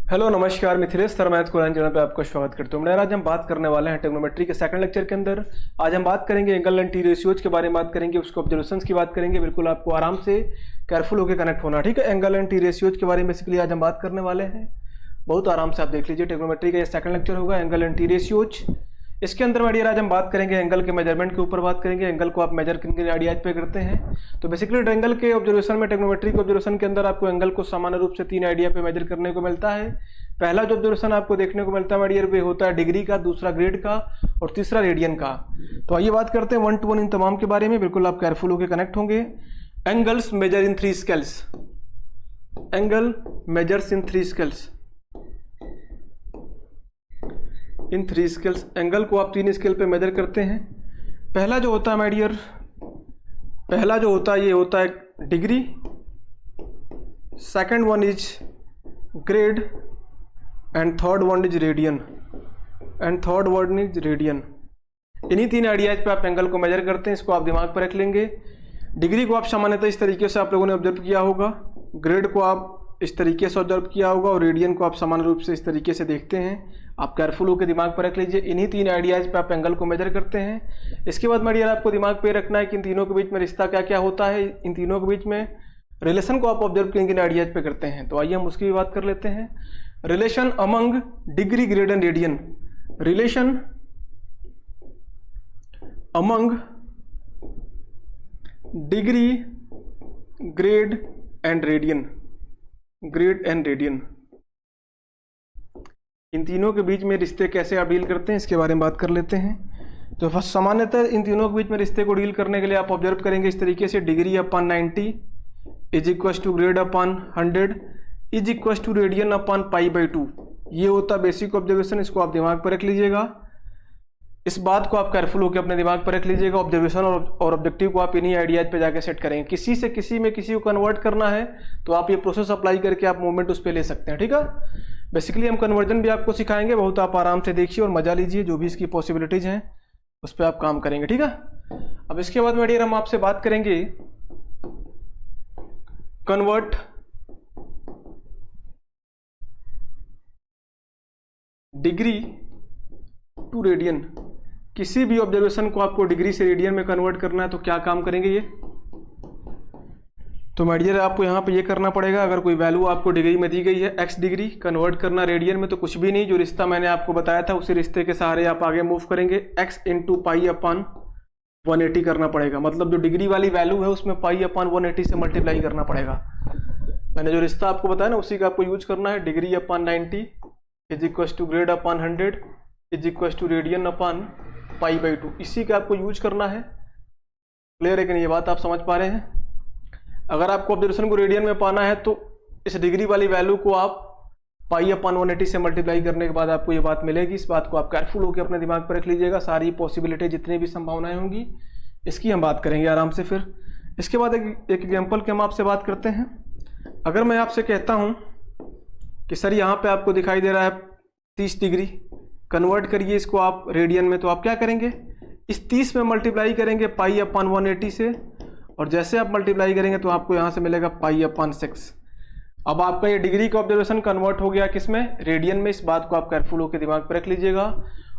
Hello नमस्कार, Mithilesh Sharma Quran channel पे आपका स्वागत करता हूँ। आज हम बात करने वाले हैं ट्रिग्नोमेट्री के सेकंड लेक्चर के अंदर। आज हम बात करेंगे एंगल एंड टी रेशियोज के बारे में बात करेंगे, उसके ऑब्जर्वेशंस की बात करेंगे। बिल्कुल आपको आराम से केयरफुल होकर कनेक्ट होना, ठीक है। एंगल एंड टी रेशियोज के बारे में बेसिकली आज हम बात करने वाले हैं। बहुत आराम से आप देख लीजिए, ट्रिग्नोमेट्री का ये सेकंड लेक्चर होगा, एंगल एंड टी रेशियोज। इसके अंदर मेडियर आज हम बात करेंगे एंगल के मेजरमेंट के ऊपर बात करेंगे। एंगल को आप मेजर किन किन आइडियाज पे करते हैं। तो बेसिकली एंगल के ऑब्जर्वेशन में, ट्रिग्नोमेट्री के ऑब्जर्वेशन के अंदर आपको एंगल को सामान्य रूप से 3 आइडिया पे मेजर करने को मिलता है। पहला जो ऑब्जर्वेशन आपको देखने को मिलता है मेडियर पे होता है डिग्री का, दूसरा ग्रेड का और तीसरा रेडियन का। तो आइए बात करते हैं 1 to 1 इन तमाम के बारे में। बिल्कुल आप केयरफुल होकर कनेक्ट होंगे। Angles measure in 3 scales. Angle measures in 3 scales. In 3 scales, angle को आप 3 स्केल पे मेजर करते हैं। पहला जो होता है मेडियर, पहला जो होता है ये होता है degree, second one is grade and third one is radian. इन्हीं 3 आइडियाज पे आप एंगल को मेजर करते हैं। इसको आप दिमाग पर रख लेंगे। डिग्री को आप सामान्यतः इस तरीके से आप लोगों ने ऑब्जर्व किया होगा, ग्रेड को आप इस तरीके से ऑब्जर्व किया होगा और रेडियन को आप सामान्य रूप से इस तरीके से देखते हैं। आप केयरफुल होकर दिमाग पर रख लीजिए। इन्हीं 3 आइडियाज पे आप एंगल को मेजर करते हैं। इसके बाद मेडियर आपको दिमाग पे रखना है कि इन तीनों के बीच में रिश्ता क्या क्या होता है। इन तीनों के बीच में रिलेशन को आप ऑब्जर्व किन किन आइडियाज पे करते हैं। तो आइए हम उसकी भी बात कर लेते हैं। Relation among degree, grade and radian. Relation among degree, grade and radian. इन तीनों के बीच में रिश्ते कैसे आप डील करते हैं, इसके बारे में बात कर लेते हैं। तो फर्स्ट, सामान्यतः इन तीनों के बीच में रिश्ते को डील करने के लिए आप ऑब्जर्व करेंगे इस तरीके से, degree upon 90 is equal to grade upon 100 is equal to radian upon π/2। ये होता है बेसिक ऑब्जर्वेशन। इसको आप दिमाग पर रख लीजिएगा। इस बात को आप केयरफुल होकर अपने दिमाग पर रख लीजिएगा। ऑब्जर्वेशन और ऑब्जेक्टिव को आप इन्हीं आइडियाज पे जाके सेट करेंगे। किसी से किसी में किसी को कन्वर्ट करना है तो आप ये प्रोसेस अप्लाई करके आप मूवमेंट उस पर ले सकते हैं, ठीक है। बेसिकली हम कन्वर्जन भी आपको सिखाएंगे। बहुत आप आराम से देखिए और मजा लीजिए। जो भी इसकी पॉसिबिलिटीज हैं उस पर आप काम करेंगे, ठीक है। अब इसके बाद मेडियर हम आपसे बात करेंगे कन्वर्ट डिग्री टू रेडियन। किसी भी ऑब्जर्वेशन को आपको डिग्री से रेडियन में कन्वर्ट करना है तो क्या काम करेंगे ये। तो मेडियर आपको यहाँ पे ये करना पड़ेगा। अगर कोई वैल्यू आपको डिग्री में दी गई है x डिग्री, कन्वर्ट करना रेडियन में, तो कुछ भी नहीं, जो रिश्ता मैंने आपको बताया था उसी रिश्ते के सहारे आप आगे मूव करेंगे। x इंटू π/180 करना पड़ेगा। मतलब जो डिग्री वाली वैल्यू है उसमें π/180 से मल्टीप्लाई करना पपड़ेगा। मैंने जो रिश्ता आपको बताया ना उसी का आपको यूज करना है। Degree upon 90 is equal to grade upon 100 is equal to radian upon π/2। इसी का आपको यूज करना है। क्लियर है कि नहीं, ये बात आप समझ पा रहे हैं। अगर आपको ऑब्जर्वेशन को रेडियन में पाना है तो इस डिग्री वाली वैल्यू को आप π/180 से मल्टीप्लाई करने के बाद आपको ये बात मिलेगी। इस बात को आप केयरफुल होकर अपने दिमाग पर रख लीजिएगा। सारी पॉसिबिलिटी, जितनी भी संभावनाएं होंगी, इसकी हम बात करेंगे आराम से। फिर इसके बाद एक एग्जाम्पल की हम आपसे बात करते हैं। अगर मैं आपसे कहता हूं कि सर यहाँ पे आपको दिखाई दे रहा है 30 डिग्री, कन्वर्ट करिए इसको आप रेडियन में, तो आप क्या करेंगे, इस 30 में मल्टीप्लाई करेंगे π/180 से, और जैसे आप मल्टीप्लाई करेंगे तो आपको यहाँ से मिलेगा π/6। अब आपका ये डिग्री का ऑब्जर्वेशन कन्वर्ट हो गया किस में, रेडियन में। इस बात को आप केयरफुल होकर दिमाग पर रख लीजिएगा।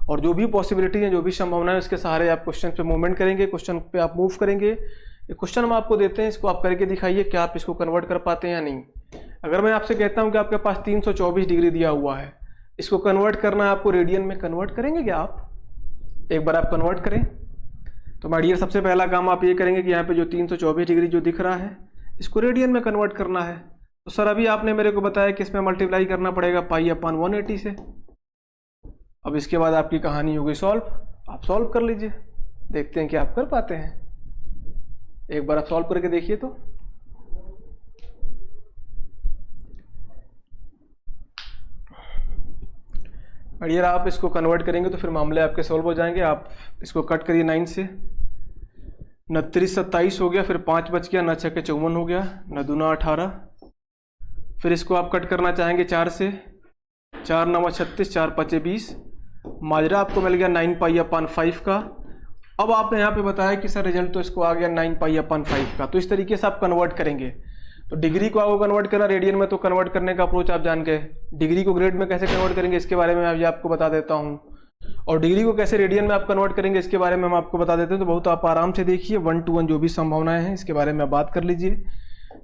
और जो भी पॉसिबिलिटी है, जो भी संभावनाएं, उसके सहारे आप क्वेश्चन पे मूवमेंट करेंगे, क्वेश्चन पे आप मूव करेंगे। ये क्वेश्चन हम आपको देते हैं, इसको आप करके दिखाइए क्या आप इसको कन्वर्ट कर पाते हैं या नहीं। अगर मैं आपसे कहता हूँ कि आपके पास 324 डिग्री दिया हुआ है, इसको कन्वर्ट करना है आपको रेडियन में, कन्वर्ट करेंगे क्या आप? एक बार आप कन्वर्ट करें। तो माय डियर, सबसे पहला काम आप ये करेंगे कि यहाँ पे जो 324 डिग्री जो दिख रहा है इसको रेडियन में कन्वर्ट करना है। तो सर अभी आपने मेरे को बताया कि इसमें मल्टीप्लाई करना पड़ेगा π/180 से। अब इसके बाद आपकी कहानी होगी सॉल्व। आप सॉल्व कर लीजिए, देखते हैं कि आप कर पाते हैं। एक बार आप सॉल्व करके देखिए। तो अगर आप इसको कन्वर्ट करेंगे तो फिर मामले आपके सॉल्व हो जाएंगे। आप इसको कट करिए 9 से, 29 27 हो गया, फिर 5 बच गया, 9 6 54 हो गया, 9 2 18। फिर इसको आप कट करना चाहेंगे 4 से, 4 9 36, 4 5 20। माजरा आपको मिल गया 9π/5 का। अब आपने यहाँ पे बताया कि सर रिजल्ट तो इसको आ गया 9π/5 का। तो इस तरीके से आप कन्वर्ट करेंगे। तो डिग्री को आपको कन्वर्ट करना रेडियन में, तो कन्वर्ट करने का अप्रोच आप जान गए। डिग्री को ग्रेड में कैसे कन्वर्ट करेंगे इसके बारे में अभी आपको बता देता हूँ, और डिग्री को कैसे रेडियन में आप कन्वर्ट करेंगे इसके बारे में हम आपको बता देते हैं। तो बहुत आप आराम से देखिए, 1 to 1 जो भी संभावनाएं हैं इसके बारे में आप बात कर लीजिए।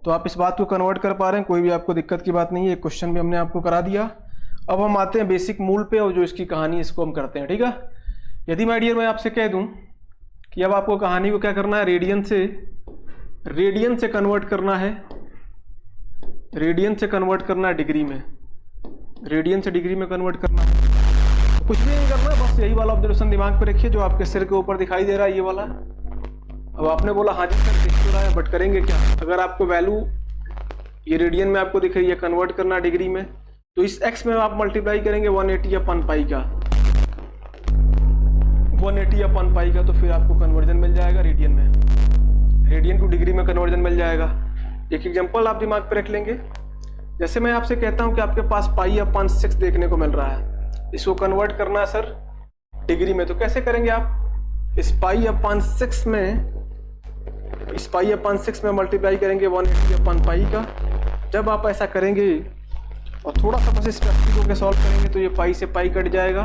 तो आप इस बात को कन्वर्ट कर पा रहे हैं, कोई भी आपको दिक्कत की बात नहीं है। एक क्वेश्चन भी हमने आपको करा दिया। अब हम आते हैं बेसिक मूल पे, और जो इसकी कहानी इसको हम करते हैं, ठीक है। यदि माय डियर मैं आपसे कह दूं कि अब आपको कहानी को क्या करना है, रेडियन से कन्वर्ट करना है, रेडियन से कन्वर्ट करना है डिग्री में, रेडियन से डिग्री में कन्वर्ट करना है। कुछ भी नहीं करना, बस यही वाला ऑब्जर्वेशन दिमाग पे रखिए जो आपके सिर के ऊपर दिखाई दे रहा है, ये वाला। अब आपने बोला हाँ जी सर दिख तो रहा है, बट करेंगे क्या। अगर आपको वैल्यू ये रेडियन में आपको दिख रही है, कन्वर्ट करना डिग्री में, तो इस x में आप मल्टीप्लाई करेंगे 180 अपन पाई का, 180 अपन पाई का, तो फिर आपको कन्वर्जन मिल जाएगा रेडियन में, रेडियन टू डिग्री में कन्वर्जन मिल जाएगा। एक एग्जांपल आप दिमाग पे रख लेंगे। जैसे मैं आपसे कहता हूं कि आपके पास पाई अपन 6 देखने को मिल रहा है, इसको कन्वर्ट करना है सर डिग्री में, तो कैसे करेंगे आप, इस पाई अपन 6 में मल्टीप्लाई करेंगे 180 अपन पाई का। जब आप ऐसा करेंगे और थोड़ा सा बस इस प्रैक्टिस को सॉल्व करेंगे तो ये पाई से पाई कट जाएगा,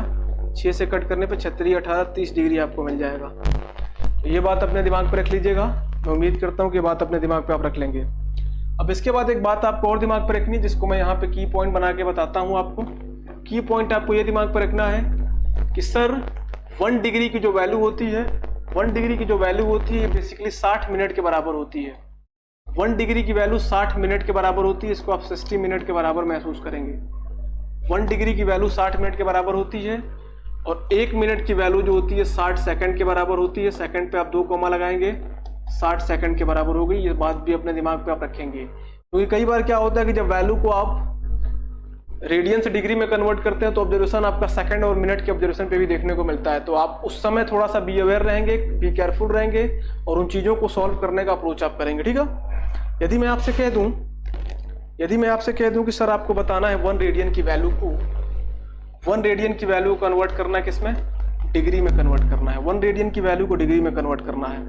6 से कट करने पे 36, 18, 30 डिग्री आपको मिल जाएगा। तो ये बात अपने दिमाग पे रख लीजिएगा, मैं उम्मीद करता हूँ कि बात अपने दिमाग पे आप रख लेंगे। अब इसके बाद एक बात आपको और दिमाग पे रखनी है, जिसको मैं यहाँ पे की पॉइंट बना के बताता हूँ आपको। की पॉइंट आपको ये दिमाग पे रखना है कि सर 1 डिग्री की जो वैल्यू होती है, 1 डिग्री की जो वैल्यू होती है बेसिकली 60 मिनट के बराबर होती है। 1 डिग्री की वैल्यू 60 मिनट के बराबर होती है, इसको आप 60 मिनट के बराबर महसूस करेंगे। 1 डिग्री की वैल्यू 60 मिनट के बराबर होती है, और 1 मिनट की वैल्यू जो होती है 60 सेकंड के बराबर होती है। सेकंड पे आप 2 कॉमा लगाएंगे, 60 सेकंड के बराबर हो गई। ये बात भी अपने दिमाग पे आप रखेंगे, क्योंकि कई बार क्या होता है कि जब वैल्यू को आप रेडियन से डिग्री में कन्वर्ट करते हैं तो ऑब्जर्वेशन आपका सेकंड और मिनट के ऑब्जर्वेशन पे भी देखने को मिलता है। तो आप उस समय थोड़ा सा बी अवेयर रहेंगे, बी केयरफुल रहेंगे, और उन चीज़ों को सॉल्व करने का अप्रोच आप करेंगे, ठीक है। यदि मैं आपसे कह दूं कि सर आपको बताना है 1 रेडियन की वैल्यू को, 1 रेडियन की वैल्यू को कन्वर्ट करना है किसमें, डिग्री में कन्वर्ट करना है। 1 रेडियन की वैल्यू को डिग्री में कन्वर्ट करना है,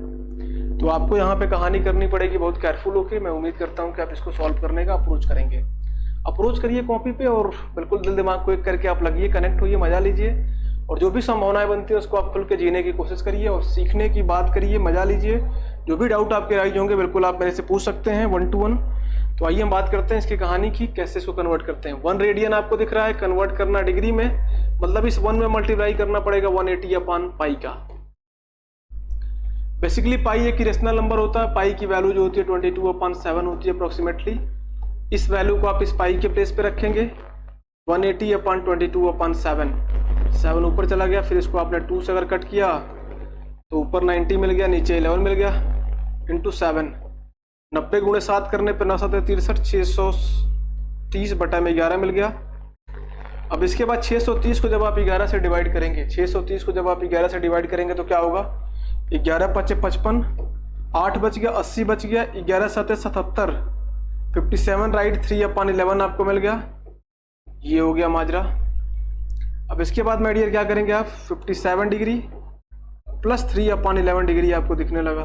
तो आपको यहाँ पे कहानी करनी पड़ेगी बहुत केयरफुल होके। मैं उम्मीद करता हूँ कि आप इसको सॉल्व करने का अप्रोच करेंगे। अप्रोच करिए कॉपी पे, और बिल्कुल दिल दिमाग को एक करके आप लगिए, कनेक्ट होइए, मजा लीजिए, और जो भी संभावनाएं बनती है उसको आप खुल के जीने की कोशिश करिए, और सीखने की बात करिए, मजा लीजिए। जो भी डाउट आपके राइज होंगे बिल्कुल आप मेरे से पूछ सकते हैं 1 to 1। तो आइए हम बात करते हैं इसकी कहानी की, कैसे इसको कन्वर्ट करते हैं। 1 रेडियन आपको दिख रहा है, कन्वर्ट करना डिग्री में, मतलब इस 1 में मल्टीप्लाई करना पड़ेगा 180 अपन पाई का। बेसिकली पाई एक इरेशनल नंबर होता है, पाई की वैल्यू जो होती है 22/7 होती है अप्रोक्सीमेटली। इस वैल्यू को आप इस पाई के प्लेस पे रखेंगे, 180/22/7, 7 ऊपर चला गया, फिर इसको आपने 2 से अगर कट किया तो ऊपर 90 मिल गया, नीचे 11 मिल गया, इंटू 7, 90 गुणे 7 करने पर 9 7 63, 630/11 मिल गया। अब इसके बाद 630 को जब आप 11 से डिवाइड करेंगे, 630 को जब आप 11 से डिवाइड करेंगे तो क्या होगा, 11 5 55, 8 बच गया, 80 बच गया, 11 7 77, 57 राइट, 3/11 आपको मिल गया। ये हो गया माजरा। अब इसके बाद माय डियर क्या करेंगे आप, 57 डिग्री प्लस 3/11 डिग्री आपको दिखने लगा।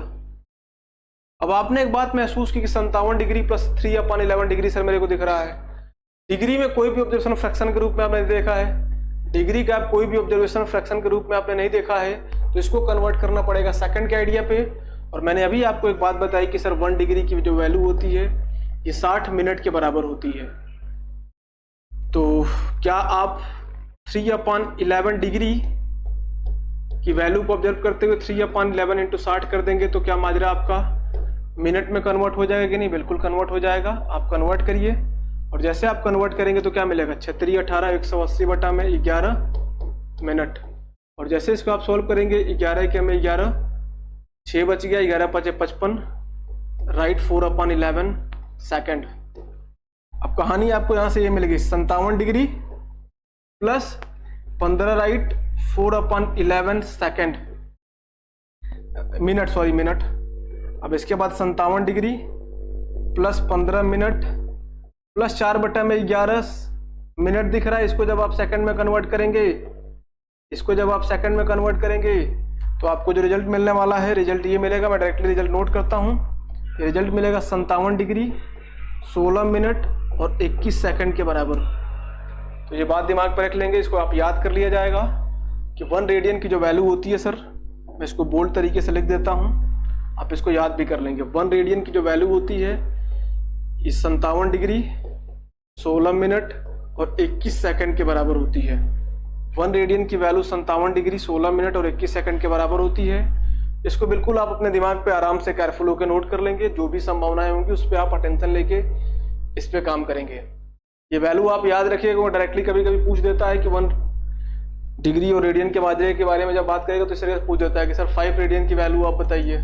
अब आपने एक बात महसूस की कि 57 डिग्री प्लस 3/11 डिग्री सर मेरे को दिख रहा है। डिग्री में कोई भी ऑब्जर्वेशन फ्रैक्शन के रूप में आपने देखा है, डिग्री का कोई भी ऑब्जर्वेशन फ्रैक्शन के रूप में आपने नहीं देखा है, तो इसको कन्वर्ट करना पड़ेगा सेकंड के आइडिया पे। और मैंने अभी आपको एक बात बताई कि सर 1 डिग्री की जो वैल्यू होती है ये 60 मिनट के बराबर होती है। तो क्या आप 3/11 डिग्री की वैल्यू को ऑब्जर्व करते हुए 3/11 इंटू 60 कर देंगे तो क्या माजरा आपका मिनट में कन्वर्ट हो जाएगा कि नहीं, बिल्कुल कन्वर्ट हो जाएगा। आप कन्वर्ट करिए, और जैसे आप कन्वर्ट करेंगे तो क्या मिलेगा, 36 18 180/11 मिनट। और जैसे इसको आप सोल्व करेंगे 11 के में 11, 6 बच गया, 11 5 55 राइट, 4/11 सेकेंड। अब कहानी आपको यहाँ से ये मिलेगी 57 degree plus 15 right, 4/11 second, minute, sorry minute. अब इसके बाद 57 degree plus 15 minute plus 4/11 minute दिख रहा है। इसको जब आप सेकंड में कन्वर्ट करेंगे, इसको जब आप सेकंड में कन्वर्ट करेंगे तो आपको जो रिजल्ट मिलने वाला है, रिजल्ट ये मिलेगा, मैं डायरेक्टली रिजल्ट नोट करता हूँ। रिजल्ट मिलेगा 57 डिग्री 16 मिनट और 21 सेकंड के बराबर। तो ये बात दिमाग पर रख लेंगे, इसको आप याद कर लिया जाएगा कि 1 रेडियन की जो वैल्यू होती है सर, मैं इसको बोल्ड तरीके से लिख देता हूँ, आप इसको याद भी कर लेंगे। 1 रेडियन की जो वैल्यू होती है ये 57 डिग्री 16 मिनट और 21 सेकंड के बराबर होती है। 1 रेडियन की वैल्यू 57 डिग्री 16 मिनट और 21 सेकंड के बराबर होती है। इसको बिल्कुल आप अपने दिमाग पे आराम से केयरफुल होकर नोट कर लेंगे। जो भी संभावनाएं होंगी उस पर आप अटेंशन लेके इस पे काम करेंगे। ये वैल्यू आप याद रखिएगा। वो डायरेक्टली कभी कभी पूछ देता है कि 1 डिग्री और रेडियन के माजरे के बारे में जब बात करेगा तो इस तरह से पूछ देता है कि सर 5 रेडियन की वैल्यू आप बताइए।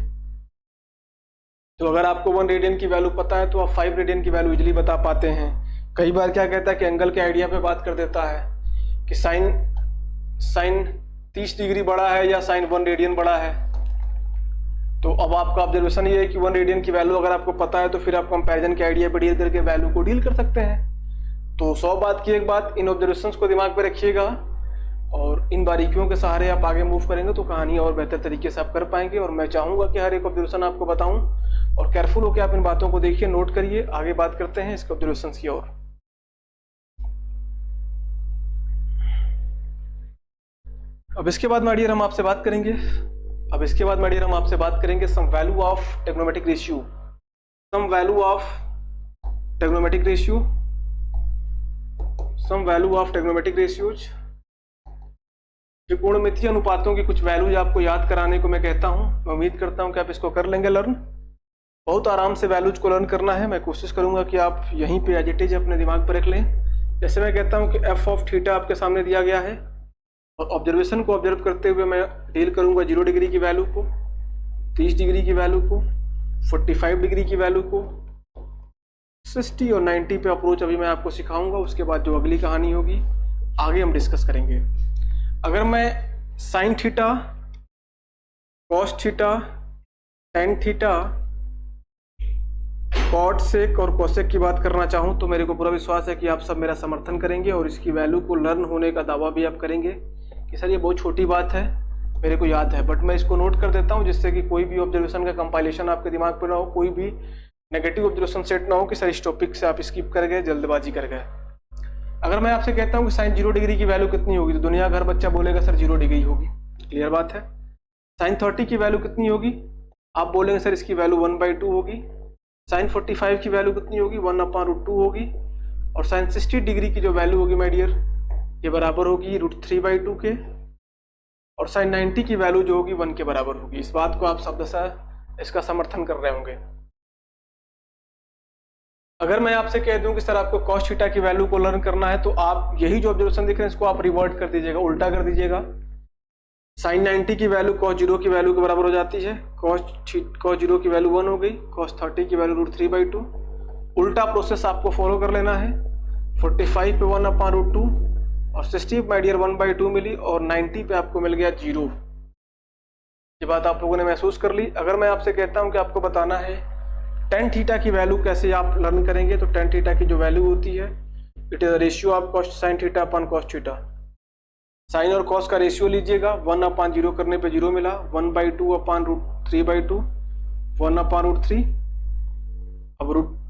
तो अगर आपको 1 रेडियन की वैल्यू पता है तो आप 5 रेडियन की वैल्यू इजीली बता पाते हैं। कई बार क्या कहता है कि एंगल के आइडिया पे बात कर देता है कि साइन 30 डिग्री बड़ा है या साइन 1 रेडियन बड़ा है। तो अब आपका ऑब्जर्वेशन ये है कि 1 रेडियन की वैल्यू अगर आपको पता है तो फिर आप कंपैरिजन के आइडिया पे डील करके वैल्यू को डील कर सकते हैं। तो 100 बात की एक बात, इन ऑब्जर्वेशंस को दिमाग पे रखिएगा और इन बारीकियों के सहारे आप आगे मूव करेंगे तो कहानी और बेहतर तरीके से आप कर पाएंगे। और मैं चाहूंगा कि हर एक ऑब्जर्वेशन आपको बताऊं और केयरफुल होकर आप इन बातों को देखिए, नोट करिए। आगे बात करते हैं इसके ऑब्जर्वेशंस की ओर। अब इसके बाद माय डियर हम आपसे बात करेंगे some value of trigonometric ratios. त्रिकोणमितीय अनुपातों की कुछ वैल्यूज आपको याद कराने को मैं कहता हूं। मैं उम्मीद करता हूं कि आप इसको कर लेंगे लर्न। बहुत आराम से वैल्यूज को लर्न करना है। मैं कोशिश करूंगा कि आप यहीं पे एज इट इज अपने दिमाग पर रख लें। जैसे मैं कहता हूं कि एफ ऑफ थीटा आपके सामने दिया गया है और ऑब्जर्वेशन को ऑब्जर्व करते हुए मैं डील करूंगा 0 डिग्री की वैल्यू को, 30 डिग्री की वैल्यू को, 45 डिग्री की वैल्यू को, 60 और 90 पे अप्रोच अभी मैं आपको सिखाऊंगा। उसके बाद जो अगली कहानी होगी आगे हम डिस्कस करेंगे। अगर मैं sine theta, cos theta, tan theta, cot sec और कोसेक की बात करना चाहूँ तो मेरे को पूरा विश्वास है कि आप सब मेरा समर्थन करेंगे और इसकी वैल्यू को लर्न होने का दावा भी आप करेंगे कि सर ये बहुत छोटी बात है, मेरे को याद है। बट मैं इसको नोट कर देता हूँ जिससे कि कोई भी ऑब्जर्वेशन का कंपाइलेशन आपके दिमाग पर ना हो, कोई भी नेगेटिव ऑब्जर्वेशन सेट ना हो कि सर इस टॉपिक से आप स्किप कर गए, जल्दबाजी कर गए। अगर मैं आपसे कहता हूँ कि साइन 0 डिग्री की वैल्यू कितनी होगी तो दुनिया का हर बच्चा बोलेगा सर 0 डिग्री होगी। क्लियर बात है। साइन 30 की वैल्यू कितनी होगी, आप बोलेंगे सर इसकी वैल्यू 1/2 होगी। साइन 45 की वैल्यू कितनी होगी, 1/√2 होगी। और साइन 60 डिग्री की जो वैल्यू होगी माय डियर ये बराबर होगी √3/2 के। और साइन 90 की वैल्यू जो होगी 1 के बराबर होगी। इस बात को आप शब्दशः इसका समर्थन कर रहे होंगे। अगर मैं आपसे कह दूं कि सर आपको कॉस थीटा की वैल्यू को लर्न करना है तो आप यही जो ऑब्जर्वेशन दिख रहे हैं इसको आप रिवर्ट कर दीजिएगा, उल्टा कर दीजिएगा। साइन 90 की वैल्यू कॉस 0 की वैल्यू के बराबर हो जाती है। कॉस 0 की वैल्यू 1 हो गई, कॉस 30 की वैल्यू √3/2। उल्टा प्रोसेस आपको फॉलो कर लेना है। 45 पे 1/√2 और 60 माय डियर 1/2 मिली और 90 पे आपको मिल गया 0। ये बात आप लोगों ने महसूस कर ली। अगर मैं आपसे कहता हूं कि आपको बताना है टेन थीटा की वैल्यू कैसे आप लर्न करेंगे तो टेन थीटा की जो वैल्यू होती है it is ratio of cos sine theta upon cos theta. Sine और कॉस का रेशियो लीजिएगा, 1/0 करने पे 0 मिला, 1/2/√3/2, 1/√3।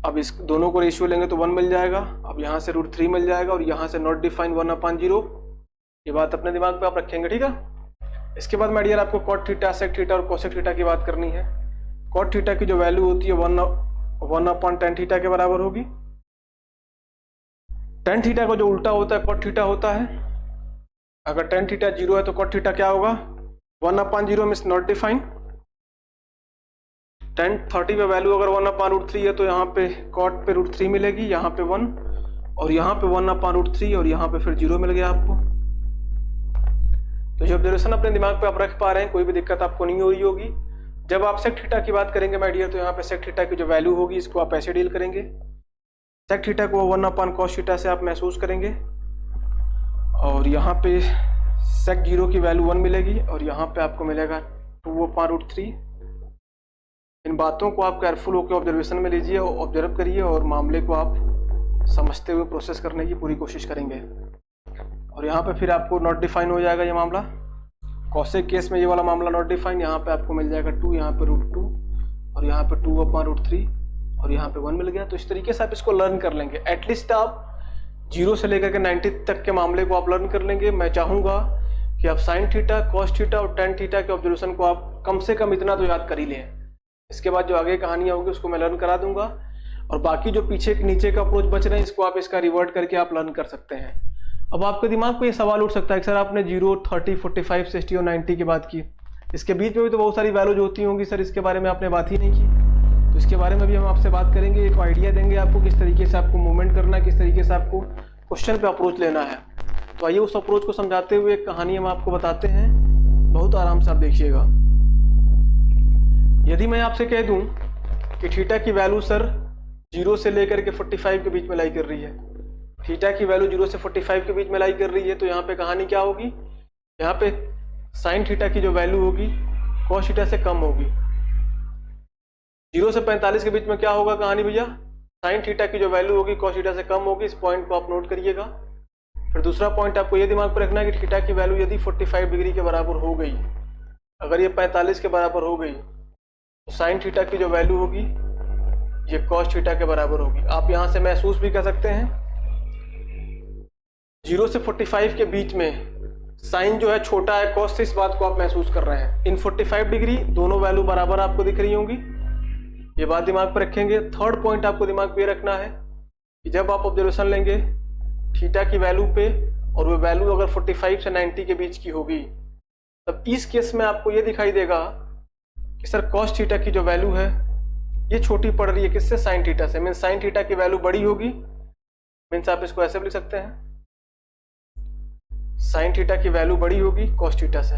अब इस दोनों को रेशियो लेंगे तो 1 मिल जाएगा। अब यहाँ से √3 मिल जाएगा और यहाँ से नॉट डिफाइन 1/0। ये बात अपने दिमाग पे आप रखेंगे, ठीक है। इसके बाद माय डियर आपको कॉट थीटा, सेक थीटा और कोसेक थीटा की बात करनी है। कॉट थीटा की जो वैल्यू होती है 1/tan थीटा के बराबर होगी। tan थीटा को जो उल्टा होता है कॉट थीटा होता है। अगर tan थीटा 0 है तो कॉट थीटा क्या होगा, 1/0 मींस नॉट डिफाइन। tan 30 पे वैल्यू अगर 1/√3 है तो यहाँ पे कॉट पे √3 मिलेगी, यहाँ पे 1 और यहाँ पे 1/√3 और यहाँ पे फिर 0 मिल गया आपको। तो जो ऑब्जर्वेशन अपने दिमाग पे आप रख पा रहे हैं, कोई भी दिक्कत आपको नहीं हो रही होगी। जब आप सेक थीटा की बात करेंगे माय डियर तो यहाँ पे सेक थीटा की जो वैल्यू होगी इसको आप ऐसे डील करेंगे। सेक थीटा को 1/cos थीटा से आप महसूस करेंगे और यहाँ पे सेक 0 की वैल्यू 1 मिलेगी और यहाँ पे आपको मिलेगा 2/√3। इन बातों को आप केयरफुल होकर ऑब्जर्वेशन में लीजिए और ऑब्जर्व करिए और मामले को आप समझते हुए प्रोसेस करने की पूरी कोशिश करेंगे। और यहाँ पे फिर आपको नॉट डिफाइन हो जाएगा ये मामला। कॉसेक केस में ये वाला मामला नॉट डिफाइन, यहाँ पे आपको मिल जाएगा 2, यहाँ पे √2 और यहाँ पे 2/√3 और यहाँ पे 1 मिल गया। तो इस तरीके से आप इसको लर्न कर लेंगे। एटलीस्ट आप 0 से लेकर के 90 तक के मामले को आप लर्न कर लेंगे। मैं चाहूँगा कि आप साइन थीटा, कॉस थीटा और टेन थीटा के ऑब्जर्वेशन को आप कम से कम इतना तो याद कर ही लें। इसके बाद जो आगे कहानियाँ होगी उसको मैं लर्न करा दूंगा, और बाकी जो पीछे नीचे का अप्रोच बच रहे हैं इसको आप इसका रिवर्ट करके आप लर्न कर सकते हैं। अब आपके दिमाग में ये सवाल उठ सकता है कि सर आपने 0, 30, 45, 60 और 90 की बात की, इसके बीच में भी तो बहुत सारी वैल्यूज होती होंगी सर, इसके बारे में आपने बात ही नहीं की। तो इसके बारे में भी हम आपसे बात करेंगे, एक आइडिया देंगे आपको किस तरीके से आपको मूवमेंट करना है, किस तरीके से आपको क्वेश्चन पे अप्रोच लेना है। तो आइए उस अप्रोच को समझाते हुए एक कहानी हम आपको बताते हैं, बहुत आराम से आप देखिएगा। यदि मैं आपसे कह दूं कि थीटा की वैल्यू सर 0 से लेकर के 45 के बीच में लाई कर रही है, थीटा की वैल्यू 0 से 45 के बीच में लाई कर रही है, तो यहाँ पे कहानी क्या होगी, यहाँ पे साइन थीटा की जो वैल्यू होगी कॉस थीटा से कम होगी। 0 से 45 के बीच में क्या होगा कहानी भैया, साइन थीटा की जो वैल्यू होगी कॉस थीटा से कम होगी। इस पॉइंट को आप नोट करिएगा। फिर दूसरा पॉइंट आपको ये दिमाग पर रखना है कि थीटा की वैल्यू यदि 45 डिग्री के बराबर हो गई, अगर ये 45 के बराबर हो गई, तो साइन थीटा की जो वैल्यू होगी ये कॉस थीटा के बराबर होगी। आप यहां से महसूस भी कर सकते हैं 0 से 45 के बीच में साइन जो है छोटा है कॉस से, इस बात को आप महसूस कर रहे हैं। इन 45 डिग्री दोनों वैल्यू बराबर आपको दिख रही होंगी, ये बात दिमाग पर रखेंगे। थर्ड पॉइंट आपको दिमाग पे रखना है कि जब आप ऑब्जर्वेशन लेंगे थीटा की वैल्यू पे और वो वैल्यू अगर 45 से 90 के बीच की होगी, तब इस केस में आपको ये दिखाई देगा कि सर कॉस थीटा की जो वैल्यू है ये छोटी पड़ रही है किससे, साइन थीटा से। मीन्स साइन थीटा की वैल्यू बड़ी होगी, मीन्स आप इसको ऐसे भी लिख सकते हैं, साइन थीटा की वैल्यू बड़ी होगी कॉस थीटा से।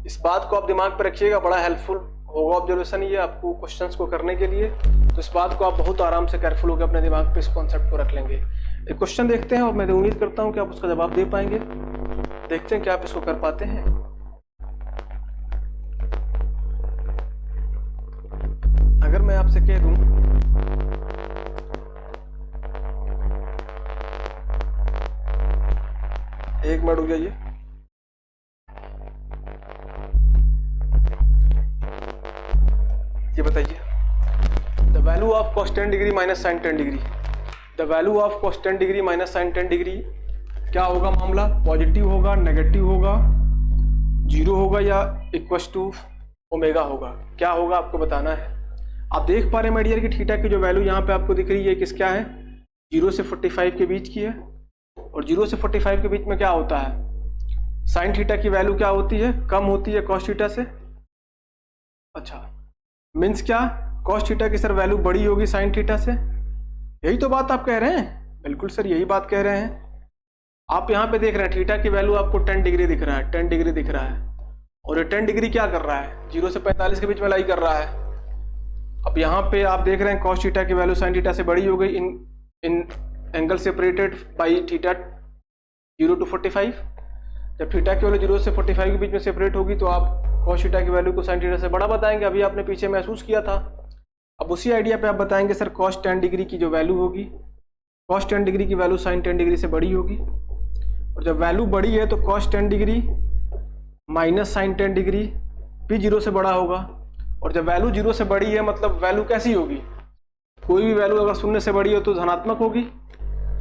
इस बात को आप दिमाग पर रखिएगा, बड़ा हेल्पफुल होगा ऑब्जर्वेशन ये आपको क्वेश्चंस को करने के लिए। तो इस बात को आप बहुत आराम से केयरफुल होकर अपने दिमाग पे इस कॉन्सेप्ट को रख लेंगे। एक क्वेश्चन देखते हैं और मैं उम्मीद करता हूं कि आप उसका जवाब दे पाएंगे। देखते हैं कि आप इसको कर पाते हैं। अगर मैं आपसे कह दूं एक मिनट हो गया, ये बताइए the value of cos 10 degree minus sine 10 degree, the value of cos 10 degree minus sine 10 degree क्या होगा मामला, पॉजिटिव होगा, नेगेटिव होगा, 0 होगा या इक्वस टू ओमेगा होगा, क्या होगा आपको बताना है। आप देख पा रहे हैं माय डियर कि थीटा की जो वैल्यू यहाँ पे आपको दिख रही है किस क्या है, 0 से 45 के बीच की है, और 0 से 45 के बीच में क्या होता है, साइन थीटा की वैल्यू क्या होती है, कम होती है कॉस थीटा से। अच्छा मीन्स क्या, कॉस थीटा की सर वैल्यू बड़ी होगी साइन थीटा से, यही तो बात आप कह रहे हैं। बिल्कुल सर यही बात कह रहे हैं। आप यहाँ पे देख रहे हैं थीटा की वैल्यू आपको 10 डिग्री दिख रहा है, 10 डिग्री दिख रहा है, और ये 10 डिग्री क्या कर रहा है, 0 से 45 के बीच में लाई कर रहा है। अब यहाँ पे आप देख रहे हैं कॉस थीटा की वैल्यू साइन थीटा से बड़ी हो गई in angle separated by theta 0 to 45। जब थीटा की वैल्यू 0 से 45 के बीच में सेपरेट होगी तो आप कॉस थीटा की वैल्यू को साइन थीटा से बड़ा बताएंगे, अभी आपने पीछे महसूस किया था। अब उसी आइडिया पे आप बताएंगे सर कॉस 10 डिग्री की जो वैल्यू होगी, कॉस 10 डिग्री की वैल्यू साइन 10 डिग्री से बड़ी होगी, और जब वैल्यू बड़ी है तो cos 10 degree minus sine 10 degree भी 0 से बड़ा होगा। और जब वैल्यू 0 से बड़ी है मतलब वैल्यू कैसी होगी, कोई भी वैल्यू अगर 0 से बड़ी हो तो धनात्मक होगी,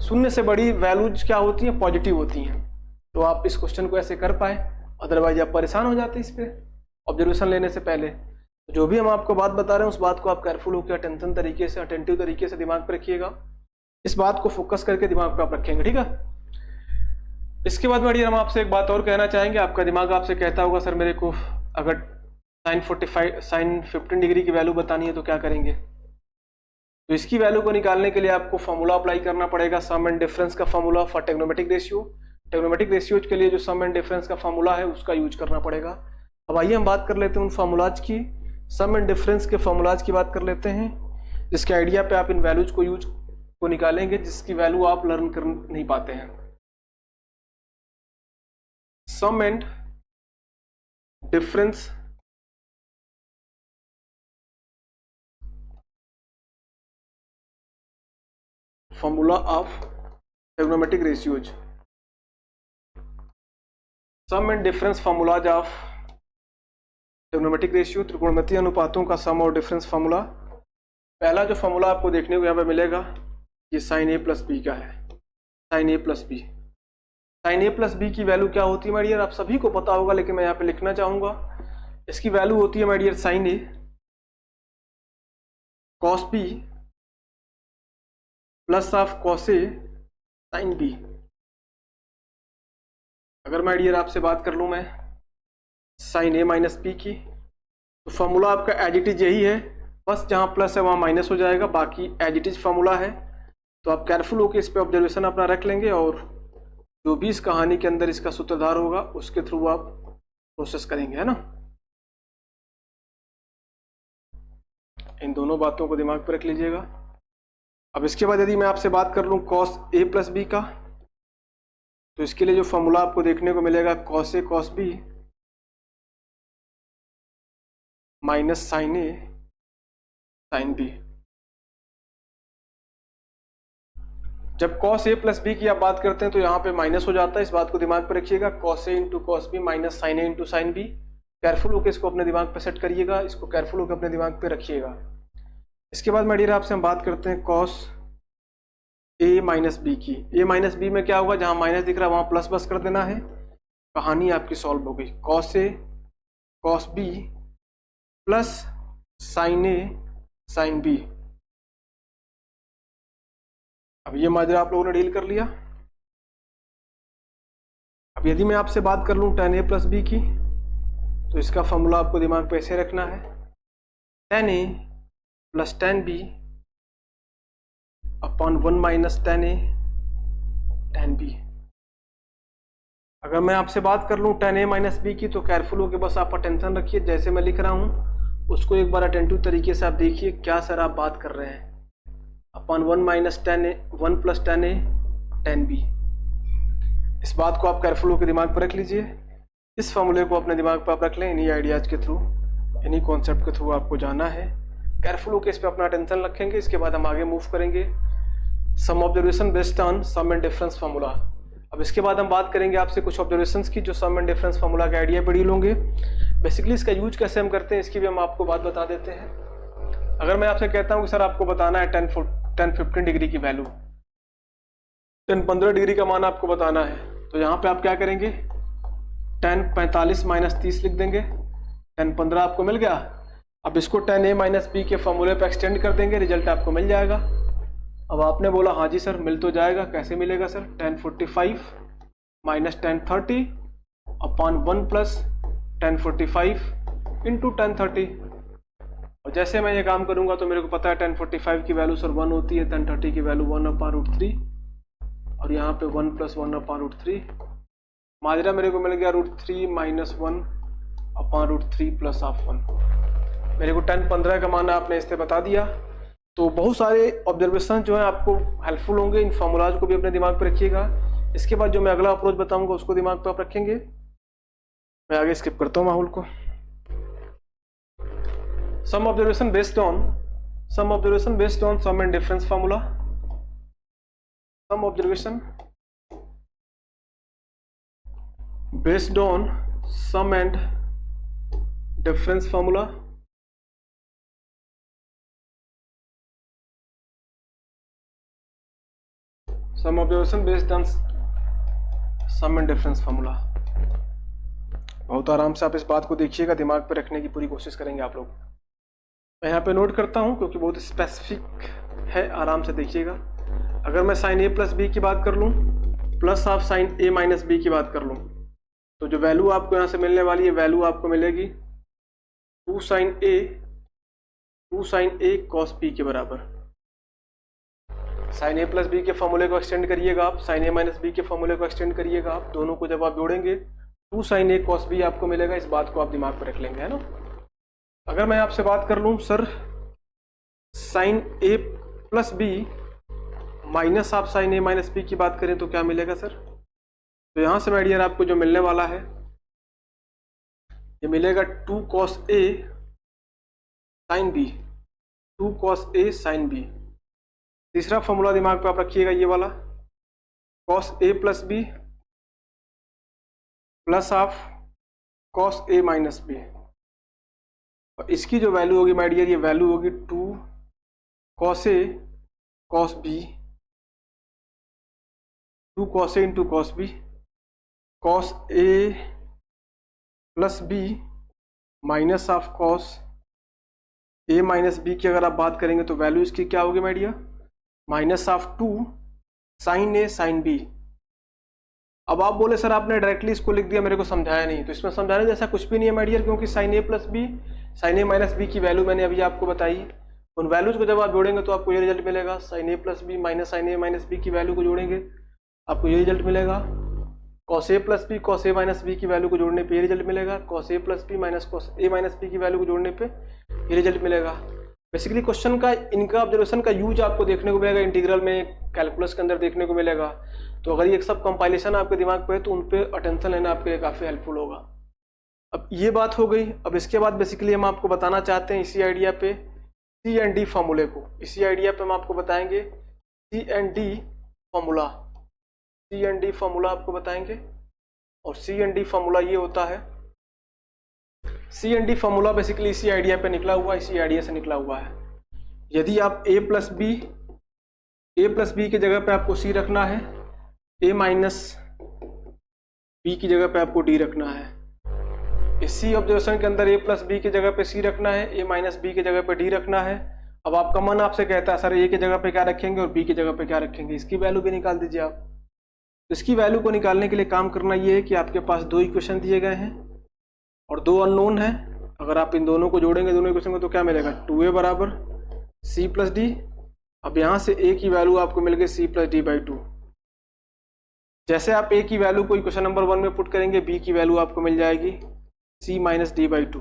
0 से बड़ी वैल्यूज क्या होती हैं, पॉजिटिव होती हैं। तो आप इस क्वेश्चन को ऐसे कर पाए, अदरवाइज आप परेशान हो जाते इस पे ऑब्जर्वेशन लेने से पहले। जो भी हम आपको बात बता रहे हैं उस बात को आप केयरफुल होकर अटेंशन तरीके से, अटेंटिव तरीके से दिमाग पर रखिएगा, इस बात को फोकस करके दिमाग पर आप रखेंगे, ठीक है। इसके बाद बढ़िया हम आपसे एक बात और कहना चाहेंगे। आपका दिमाग आपसे कहता होगा सर मेरे को अगर साइन 15 डिग्री की वैल्यू बतानी है तो क्या करेंगे, तो इसकी वैल्यू को निकालने के लिए आपको फॉर्मूला अप्लाई करना पड़ेगा, सम एंड डिफरेंस का formula for trigonometric ratio. Trigonometric ratios के लिए जो सम एंड डिफरेंस का फॉर्मूला है उसका यूज करना पड़ेगा। अब आइए हम बात कर लेते हैं उन फॉर्मूलाज की, सम एंड डिफरेंस के फॉर्मूलाज की बात कर लेते हैं, जिसके आइडिया पे आप इन वैल्यूज को निकालेंगे जिसकी वैल्यू आप लर्न कर नहीं पाते हैं। Sum and difference formula of trigonometric ratios, sum and difference formulas of trigonometric ratio, त्रिकोणमितीय अनुपातों का सम और डिफरेंस फार्मूला पहला जो फॉर्मूला आपको देखने को यहाँ पे मिलेगा ये साइन ए प्लस बी का है, साइन ए प्लस बी। साइन ए प्लस बी की वैल्यू क्या होती है माय डियर, आप सभी को पता होगा, लेकिन मैं यहाँ पे लिखना चाहूंगा। इसकी वैल्यू होती है my dear sine A cos B plus of cos A sine B. अगर माय डियर आपसे बात कर लूँ मैं साइन ए माइनस बी की, तो फॉर्मूला आपका एज इट इज यही है, बस जहाँ प्लस है वहाँ माइनस हो जाएगा, बाकी एज इट इज फॉर्मूला है। तो आप केयरफुल होकर इस पे ऑब्जर्वेशन अपना रख लेंगे और जो भी इस कहानी के अंदर इसका सूत्रधार होगा उसके थ्रू आप प्रोसेस करेंगे, है ना। इन दोनों बातों को दिमाग पर रख लीजिएगा। अब इसके बाद यदि मैं आपसे बात कर लूँ कॉस ए प्लस बी का, तो इसके लिए जो फॉर्मूला आपको देखने को मिलेगा cos A cos B minus sine A sine B. जब कॉस ए प्लस बी की आप बात करते हैं तो यहाँ पे माइनस हो जाता है, इस बात को दिमाग पर रखिएगा। Cos A into cos B minus sine A into sine B. Careful होकर इसको अपने दिमाग पे सेट करिएगा, इसको केयरफुल होकर अपने दिमाग पे रखिएगा। इसके बाद मेडियर आपसे हम बात करते हैं कॉस ए माइनस बी की। ए माइनस बी में क्या होगा, जहाँ माइनस दिख रहा है वहाँ प्लस बस कर देना है, कहानी आपकी सॉल्व हो गई। Cos A cos B plus sign A sine B. अब ये माजरा आप लोगों ने डील कर लिया। अब यदि मैं आपसे बात कर लूँ tan a प्लस बी की, तो इसका फॉर्मूला आपको दिमाग पे ऐसे रखना है, tan a plus tan b upon 1 minus tan a tan b। अगर मैं आपसे बात कर लूँ tan a माइनस बी की, तो केयरफुल होकर बस आप अटेंशन रखिए, जैसे मैं लिख रहा हूँ उसको एक बार अटेंटिव तरीके से आप देखिए क्या सर आप बात कर रहे हैं। Upon 1 minus tan a 1 plus tan a tan b। इस बात को आप केयरफुल होकर दिमाग पर रख लीजिए। इस फॉर्मूले को अपने दिमाग पर आप रख लें, इन्हीं आइडियाज़ के थ्रू, इन्हीं कॉन्सेप्ट के थ्रू आपको जाना है। केयरफुल होकर इस पर अपना अटेंशन रखेंगे। इसके बाद हम आगे मूव करेंगे some observation based on sum and difference formula. अब इसके बाद हम बात करेंगे आपसे कुछ ऑब्जर्वेशंस की जो सम एंड डिफरेंस फार्मूला के आइडिया पर डील होंगे। बेसिकली इसका यूज कैसे हम करते हैं इसकी भी हम आपको बात बता देते हैं। अगर मैं आपसे कहता हूँ कि सर आपको बताना है 10-15 डिग्री की वैल्यू, 10-15 डिग्री का मान आपको बताना है, तो यहाँ पे आप क्या करेंगे, 10-45 माइनस 30 लिख देंगे, 10-15 आपको मिल गया। अब इसको tan a माइनस बी के फॉर्मूले पे एक्सटेंड कर देंगे, रिजल्ट आपको मिल जाएगा। अब आपने बोला हाँ जी सर मिल तो जाएगा, कैसे मिलेगा sir, 1045 minus 1030 upon 1 plus 1045 into 1030। और जैसे मैं ये काम करूंगा तो मेरे को पता है 1045 की वैल्यू सर 1 होती है, 1030 की वैल्यू 1/√3 और यहाँ पे 1 प्लस 1/√3। माजरा मेरे को मिल गया √3 माइनस 1/√3 प्लस ऑफ 1। मेरे को 10-15 का मान आपने इससे बता दिया। तो बहुत सारे ऑब्जर्वेशन जो है आपको हेल्पफुल होंगे, इन फॉर्मूलाज को भी अपने दिमाग पर रखिएगा। इसके बाद जो मैं अगला अप्रोच बताऊंगा उसको दिमाग पर आप रखेंगे। मैं आगे स्किप करता हूँ माहौल को। Some observation based on sum and difference formula. Some observation based on sum and difference formula. Some observation based on sum and difference formula. बहुत आराम से आप इस बात को देखिएगा, दिमाग पे रखने की पूरी कोशिश करेंगे आप लोग। मैं यहाँ पे नोट करता हूँ क्योंकि बहुत स्पेसिफिक है, आराम से देखिएगा। अगर मैं साइन ए प्लस बी की बात कर लूँ plus of sine A minus B की बात कर लूँ, तो जो वैल्यू आपको यहाँ से मिलने वाली है वैल्यू आपको मिलेगी 2 साइन ए कॉस बी के बराबर। साइन ए प्लस बी के फॉर्मूले को एक्सटेंड करिएगा आप, साइन ए माइनस बी के फॉर्मूले को एक्सटेंड करिएगा आप, दोनों को जब आप जोड़ेंगे 2 साइन ए कॉस बी आपको मिलेगा। इस बात को आप दिमाग पर रख लेंगे, है ना। अगर मैं आपसे बात कर लूँ सर साइन ए प्लस बी माइनस आप साइन ए माइनस बी की बात करें तो क्या मिलेगा सर, तो यहाँ से मेडियर आपको जो मिलने वाला है ये मिलेगा 2 cos A sine B, 2 cos A sine B. तीसरा फॉर्मूला दिमाग पे आप रखिएगा ये वाला, cos A plus B plus of cos A minus B. और इसकी जो वैल्यू होगी माय डियर, ये वैल्यू होगी 2 cos A cos B, 2 cos A into cos B, cos A plus B minus of cos A minus B की अगर आप बात करेंगे तो वैल्यू इसकी क्या होगी my dear, minus of 2 sine A sine B. अब आप बोले सर आपने डायरेक्टली इसको लिख दिया, मेरे को समझाया नहीं, तो इसमें समझाने जैसा कुछ भी नहीं है माय डियर, क्योंकि sign A plus B sign A minus B की वैल्यू मैंने अभी आपको बताई। उन वैल्यूज को जब आप जोड़ेंगे तो आपको ये रिजल्ट मिलेगा, sign A plus B minus sine A minus B की वैल्यू को जोड़ेंगे आपको ये रिजल्ट मिलेगा। Cos A plus B cos A minus B की वैल्यू को जोड़ने पे ये रिजल्ट मिलेगा, cos A plus B minus cos A minus B की वैल्यू को जोड़ने पे ये रिजल्ट मिलेगा। बेसिकली क्वेश्चन का इनका ऑब्जर्वेशन का यूज आपको देखने को मिलेगा इंटीग्रल में, कैलकुलस के अंदर देखने को मिलेगा। तो अगर ये सब कंपाइलेशन आपके दिमाग पे है तो उन पे अटेंशन लेना आपके लिए काफ़ी हेल्पफुल होगा। अब ये बात हो गई। अब इसके बाद बेसिकली हम आपको बताना चाहते हैं इसी आइडिया पे सी एंड डी फॉर्मूले को। इसी आइडिया पे हम आपको बताएंगे C and D formula, C and D formula आपको बताएंगे। और सी एंड डी फॉर्मूला ये होता है, सी एंड डी फॉर्मूला बेसिकली इसी आइडिया पे निकला हुआ है, इसी आइडिया से निकला हुआ है। यदि आप ए प्लस बी की जगह पे आपको सी रखना है, ए माइनस बी की जगह पे आपको डी रखना है। इसी ऑब्जर्वेशन के अंदर ए प्लस बी की जगह पे सी रखना है, ए माइनस बी की जगह पे डी रखना है। अब आपका मन आपसे कहता है सर ए की जगह पे क्या रखेंगे और बी की जगह पे क्या रखेंगे, इसकी वैल्यू भी निकाल दीजिए आप। इसकी वैल्यू को निकालने के लिए काम करना ये है कि आपके पास दो इक्वेशन दिए गए हैं और दो अननोन है। अगर आप इन दोनों को जोड़ेंगे दोनों इक्वेशन को तो क्या मिलेगा, 2a बराबर c प्लस डी। अब यहाँ से a की वैल्यू आपको मिल गई c प्लस डी बाई 2। जैसे आप a की वैल्यू को इक्वेशन नंबर 1 में पुट करेंगे, b की वैल्यू आपको मिल जाएगी c minus D by 2।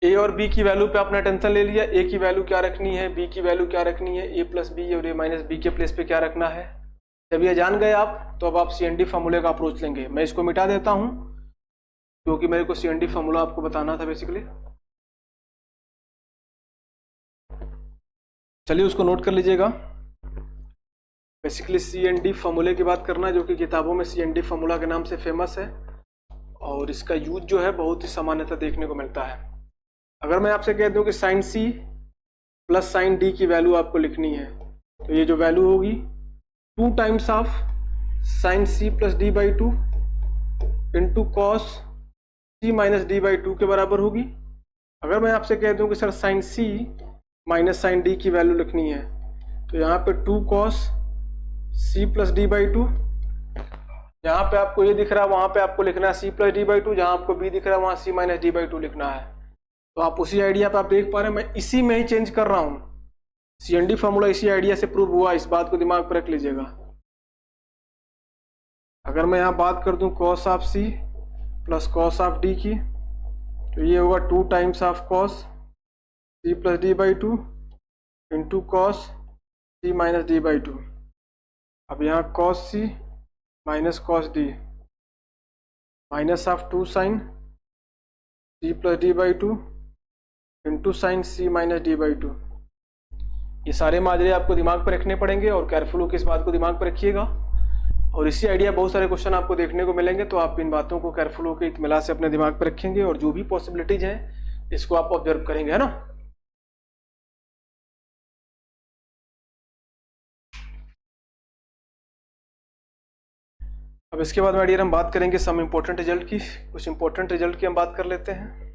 a और b की वैल्यू पे आपने टेंशन ले लिया, a की वैल्यू क्या रखनी है, b की वैल्यू क्या रखनी है, a प्लस बी और a माइनस बी के प्लेस पे क्या रखना है। जब ये जान गए आप तो अब आप सी एन डी फॉर्मूले का अप्रोच लेंगे। मैं इसको मिटा देता हूं क्योंकि मेरे को सी एन डी फॉर्मूला आपको बताना था बेसिकली। चलिए उसको नोट कर लीजिएगा। बेसिकली सी एन डी फॉर्मूले की बात करना जो कि किताबों में सी एन डी फॉर्मूला के नाम से फेमस है और इसका यूज जो है बहुत ही सामान्यतः देखने को मिलता है। अगर मैं आपसे कह दूं कि sine C plus sine D की वैल्यू आपको लिखनी है तो ये जो वैल्यू होगी 2 times of sine C plus D by 2 into cos C minus D by 2 के बराबर होगी। अगर मैं आपसे कह दूं कि sir sine C minus sine D की वैल्यू लिखनी है तो यहाँ पे 2 cos C plus D by 2, यहाँ पे आपको ये दिख रहा है वहाँ पे आपको लिखना है सी प्लस डी बाई 2, जहाँ आपको बी दिख रहा है वहाँ सी माइनस डी बाई 2 लिखना है। तो आप उसी आइडिया पे आप देख पा रहे हैं मैं इसी में ही चेंज कर रहा हूँ। सी एन डी फॉर्मूला इसी आइडिया से प्रूव हुआ, इस बात को दिमाग पर रख लीजिएगा। अगर मैं यहाँ बात कर दूं cos of C plus cos of D की तो ये होगा 2 times of cos C plus D by 2 into cos C minus D by 2। अब यहाँ cos C minus cos D minus of 2 sine C plus D by 2 into sine C minus D by 2। ये सारे माजरे आपको दिमाग पर रखने पड़ेंगे और केयरफुल होकर इस बात को दिमाग पर रखिएगा। और इसी आइडिया बहुत सारे क्वेश्चन आपको देखने को मिलेंगे तो आप इन बातों को केयरफुल होकर इत्मीनान से अपने दिमाग पर रखेंगे और जो भी पॉसिबिलिटीज हैं इसको आप ऑब्जर्व करेंगे, है ना। अब इसके बाद माय डियर हम बात करेंगे सम इम्पोर्टेंट रिजल्ट की। कुछ इंपॉर्टेंट रिजल्ट की हम बात कर लेते हैं।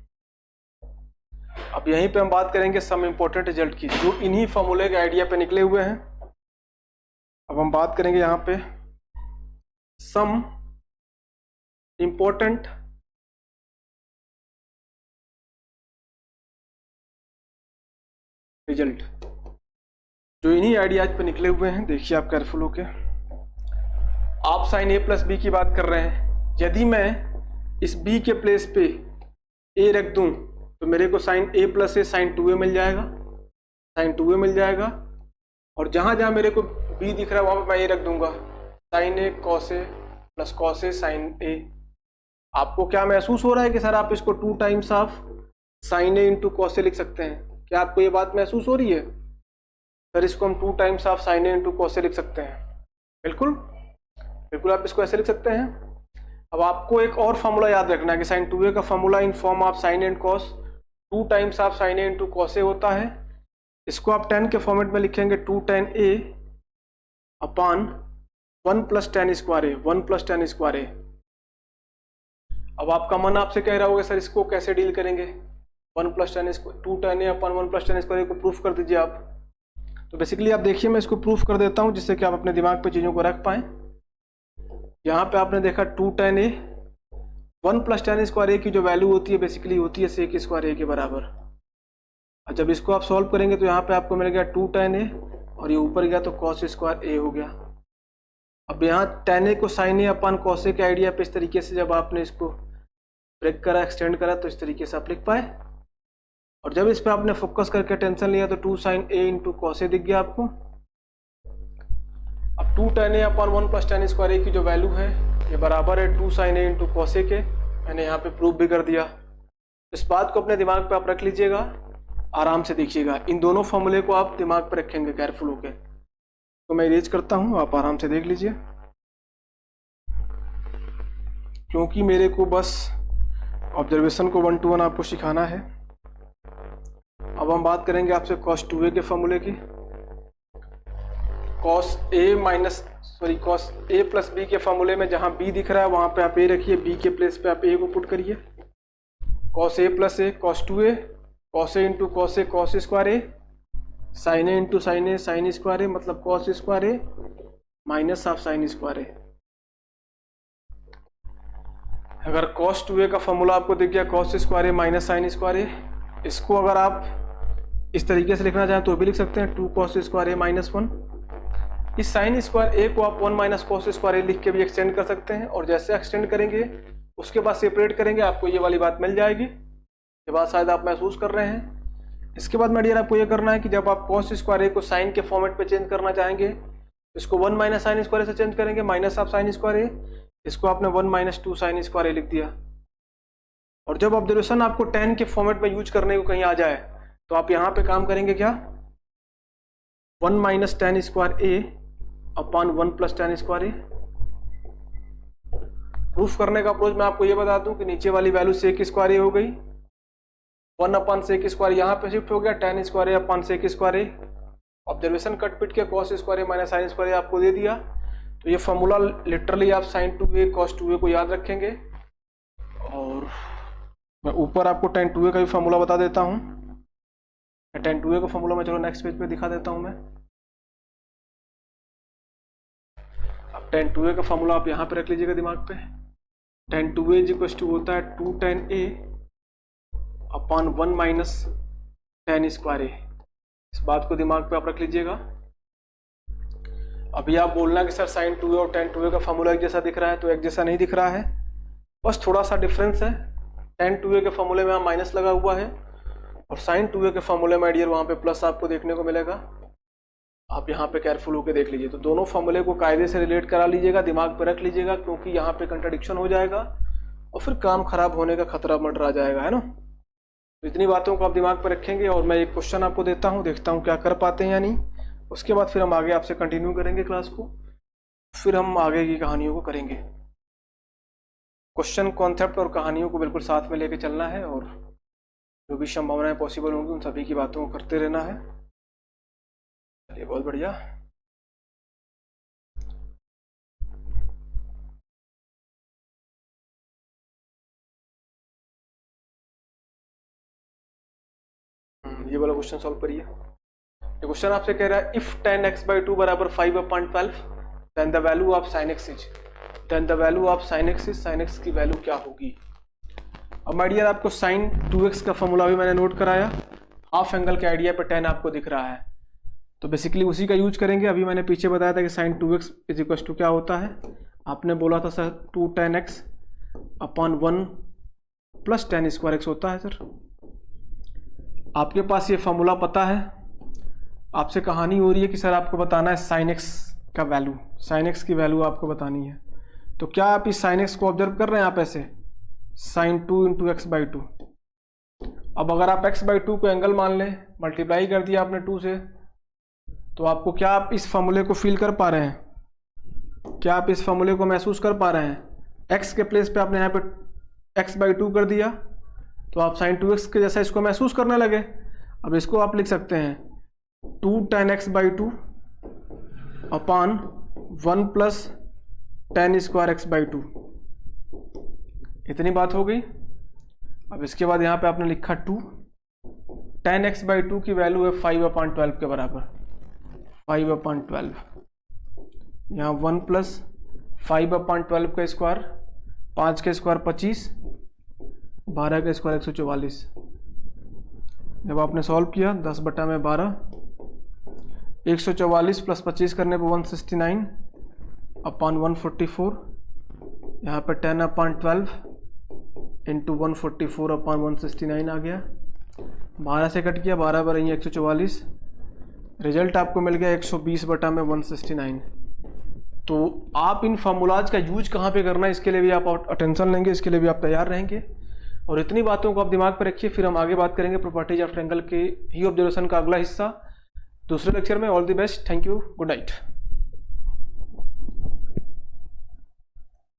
अब यहीं पे हम बात करेंगे सम इम्पोर्टेंट रिजल्ट की जो इन्हीं फॉर्मूले के आइडिया पे निकले हुए हैं। अब हम बात करेंगे यहाँ पे सम इम्पोर्टेंट रिजल्ट जो इन्हीं आइडियाज पे निकले हुए हैं। देखिए आप केयरफुल होके, आप साइन ए प्लस बी की बात कर रहे हैं। यदि मैं इस बी के प्लेस पे ए रख दूं तो मेरे को साइन ए प्लस ए साइन 2a मिल जाएगा, साइन 2a मिल जाएगा। और जहां जहां मेरे को बी दिख रहा है वहां पर मैं ए रख दूंगा sign A cos A plus cos A sign ए। आपको क्या महसूस हो रहा है कि सर आप इसको 2 times of sine A into cos A लिख सकते हैं? क्या आपको ये बात महसूस हो रही है? सर इसको हम 2 times of sine A into cos A लिख सकते हैं। बिल्कुल बिल्कुल आप इसको ऐसे लिख सकते हैं। अब आपको एक और फॉर्मूला याद रखना है कि साइन 2a का formula in form of sine and cos 2 times of sine A into cos A होता है। इसको आप tan के फॉर्मेट में लिखेंगे 2 tan a upon 1 plus tan square A, 1 plus tan square A. अब आपका मन आपसे कह रहा होगा सर इसको कैसे डील करेंगे, 1 plus tan square 2 tan a upon 1 plus tan square A को प्रूफ कर दीजिए आप। तो बेसिकली आप देखिए मैं इसको प्रूफ कर देता हूँ जिससे कि आप अपने दिमाग पे चीज़ों को रख पाएँ। यहाँ पे आपने देखा 2 tan a 1 plus tan square A की जो वैल्यू होती है बेसिकली होती है sec स्क्वायर ए के बराबर। और जब इसको आप सॉल्व करेंगे तो यहाँ पे आपको मिल गया 2 tan a और ये ऊपर गया तो cos स्क्वायर ए हो गया। अब यहाँ tan a को sin a upon cos a के आइडिया पे इस तरीके से जब आपने इसको ब्रेक करा, एक्सटेंड करा तो इस तरीके से आप लिख पाए। और जब इस पर आपने फोकस करके टेंशन लिया तो 2 sin a into cos a दिख गया आपको। अब 2 tan a upon 1 plus tan square A की जो वैल्यू है ये बराबर है 2 sin a into cos a के। मैंने यहाँ पे प्रूफ भी कर दिया। इस बात को अपने दिमाग पे आप रख लीजिएगा, आराम से देखिएगा। इन दोनों फॉर्मूले को आप दिमाग पे रखेंगे केयरफुल होके। तो मैं इरेज करता हूँ, आप आराम से देख लीजिए, क्योंकि मेरे को बस ऑब्जर्वेशन को 1 to 1 आपको सिखाना है। अब हम बात करेंगे आपसे cos 2a के फॉर्मूले की। cos a प्लस b के फॉर्मूले में जहां b दिख रहा है वहां पे आप a रखिए, b के प्लेस पे आप a को पुट करिए। cos a plus a cos 2a, cos a into cos a cos square a, sin a into sin a sin square a, मतलब cos square a minus half sin square a। अगर cos 2a का formula आपको दिख गया cos square a minus sin square a, इसको अगर आप इस तरीके से लिखना चाहें तो भी लिख सकते हैं 2 cos स्क्वायर a माइनस 1। इस sin स्क्वायर a को आप 1 माइनस cos स्क्वायर a लिख के भी एक्सटेंड कर सकते हैं। और जैसे एक्सटेंड करेंगे उसके बाद सेपरेट करेंगे आपको ये वाली बात मिल जाएगी। ये बात शायद आप महसूस कर रहे हैं। इसके बाद मेडियर आपको ये करना है कि जब आप cos स्क्वायर a को sin के फॉर्मेट पे चेंज करना चाहेंगे इसको 1 माइनस sin स्क्वायर से चेंज करेंगे, minus of sin square a। इसको आपने 1 माइनस 2 sin स्क्वायर a लिख दिया। और जब ऑब्जर्वेशन आपको tan के फॉर्मेट में यूज करने को कहीं आ जाए तो आप यहाँ पे काम करेंगे क्या, 1 minus tan square a upon 1 plus tan square a। Proof करने का अप्रोच मैं आपको ये बता दूं कि नीचे वाली वैल्यू sec स्क्वायर a हो गई, 1 अपान sec स्क्वायर यहाँ पे शिफ्ट हो गया, tan square a upon sec square a। Observation cut पिट के cos square a minus sin square a आपको दे दिया। तो ये फॉर्मूला लिटरली आप sin 2a cos 2a को याद रखेंगे। और मैं ऊपर आपको tan 2a का भी फॉर्मूला बता देता हूँ। tan 2a का फॉर्मूला मैं चलो नेक्स्ट पेज पे दिखा देता हूँ मैं। अब tan 2a का फॉर्मूला आप यहाँ पे रख लीजिएगा दिमाग पे। tan 2a is equal to होता है 2 tan a upon 1 minus tan square a। इस बात को दिमाग पे आप रख लीजिएगा। अभी आप बोलना कि सर sin 2a और tan 2a का फॉर्मूला एक जैसा दिख रहा है, तो एक जैसा नहीं दिख रहा है, बस थोड़ा सा डिफरेंस है। tan 2a के फॉर्मूले में यहाँ माइनस लगा हुआ है और sin 2a के फॉर्मूले में डियर वहाँ पे प्लस आपको देखने को मिलेगा। आप यहाँ पे केयरफुल होकर देख लीजिए। तो दोनों फॉर्मूले को कायदे से रिलेट करा लीजिएगा, दिमाग पे रख लीजिएगा, क्योंकि यहाँ पे कंट्राडिक्शन हो जाएगा और फिर काम खराब होने का खतरा मंडरा जाएगा, है ना। तो इतनी बातों को आप दिमाग पे रखेंगे। और मैं एक क्वेश्चन आपको देता हूँ, देखता हूँ क्या कर पाते हैं या नहीं। उसके बाद फिर हम आगे आपसे कंटिन्यू करेंगे क्लास को, फिर हम आगे की कहानियों को करेंगे। क्वेश्चन, कॉन्सेप्ट और कहानियों को बिल्कुल साथ में लेके चलना है और जो भी संभावनाएं पॉसिबल होंगी उन सभी की बातों को करते रहना है। चलिए, बहुत बढ़िया। ये वाला क्वेश्चन सॉल्व करिए। ये क्वेश्चन आपसे कह रहा है इफ tan x/2 बराबर 5/12 then the value of sin x is, then the value of sin x is, sin x की वैल्यू क्या होगी। अब माय डियर आपको sin 2x का फॉर्मूला भी मैंने नोट कराया। हाफ एंगल के आइडिया पे tan आपको दिख रहा है, तो बेसिकली उसी का यूज करेंगे। अभी मैंने पीछे बताया था कि sin 2x is equal to क्या होता है। आपने बोला था सर 2 tan x अपान 1 प्लस tan स्क्वायर x होता है। सर आपके पास ये फॉर्मूला पता है, आपसे कहानी हो रही है कि सर आपको बताना है sin x का वैल्यू, sin x की वैल्यू आपको बतानी है। तो क्या आप इस sin x को ऑब्जर्व कर रहे हैं आप ऐसे sin 2 इंटू x/2। अब अगर आप x/2 को एंगल मान लें, मल्टीप्लाई कर दिया आपने 2 से, तो आपको क्या आप इस फॉर्मूले को फील कर पा रहे हैं, क्या आप इस फॉर्मूले को महसूस कर पा रहे हैं। x के प्लेस पे आपने यहाँ पे x/2 कर दिया तो आप sin 2x के जैसा इसको महसूस करने लगे। अब इसको आप लिख सकते हैं 2 tan x by 2 upon 1 plus tan square x by 2। इतनी बात हो गई। अब इसके बाद यहाँ पे आपने लिखा 2 tan x बाई 2 की वैल्यू है 5/12 के बराबर, 5/12। यहाँ 1 प्लस 5/12 का स्क्वायर, 5 के स्क्वायर 25, 12 का स्क्वायर 144। जब आपने सॉल्व किया 10/12, 144 प्लस 25 करने पर 169 अपॉन 144। यहाँ पे 10/12 इंटू 144 अपॉन 169 आ गया। 12 से कट किया, 12 पर 144। रिजल्ट आपको मिल गया 120/169। तो आप इन फार्मूलाज का यूज कहाँ पे करना है, इसके लिए भी आप अटेंशन लेंगे, इसके लिए भी आप तैयार रहेंगे। और इतनी बातों को आप दिमाग पर रखिए, फिर हम आगे बात करेंगे प्रॉपर्टीज ऑफ ट्रायंगल के ही ऑब्जर्वेशन का अगला हिस्सा दूसरे लेक्चर में। All the best, thank you, good night.